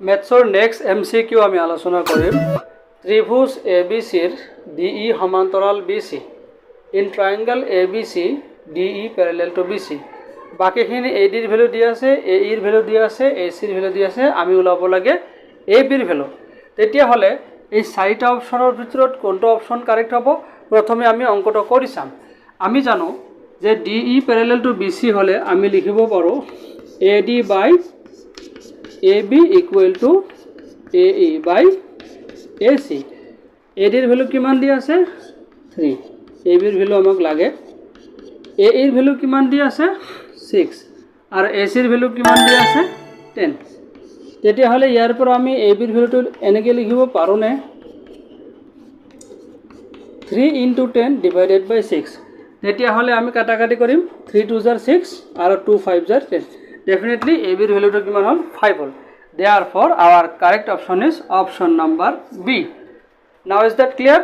মেথছৰ next MCQ আমি আলোচনা কৰিম ত্ৰিভুজ ABCৰ DE সমান্তৰাল BC in triangle ABC DE parallel to BC বাকিখিনি AD ৰ ভ্যালু দিয়া আছে AE ৰ ভ্যালু দিয়া আছে AC ৰ ভ্যালু দিয়া আছে আমি ওলাব লাগে AB ৰ ভ্যালু তেতিয়া হলে এই চাৰিটা অপচনৰ ভিতৰত কোনটো অপচন কাৰেক্ট হ'ব প্ৰথমে আমি অঙ্কটো কৰি চাম আমি জানো যে DE প্যাৰালাল টু BC হলে আমি লিখিব পাৰো AD by AB equal to AE by AC AD ৰ ভ্যালু কিমান দিয়া আছে 3 AB ৰ ভ্যালু আমাক লাগে AE ৰ ভ্যালু কিমান দিয়া আছে 6 আৰু AC ৰ ভ্যালু কিমান দিয়া আছে 10 তেতিয়া হলে ইয়াৰ পৰা আমি AB ৰ ভ্যালুটো এনেকৈ লিখিব পাৰো নে 3 into 10 divided by 6 তেতিয়া হলে আমি কাটাকাটি কৰিম 3 2 jar 6 আৰু 2 5 jar 10 definitely AB ৰ ভ্যালুটো কিমান হল 5 হল therefore our correct option is option number B now is that clear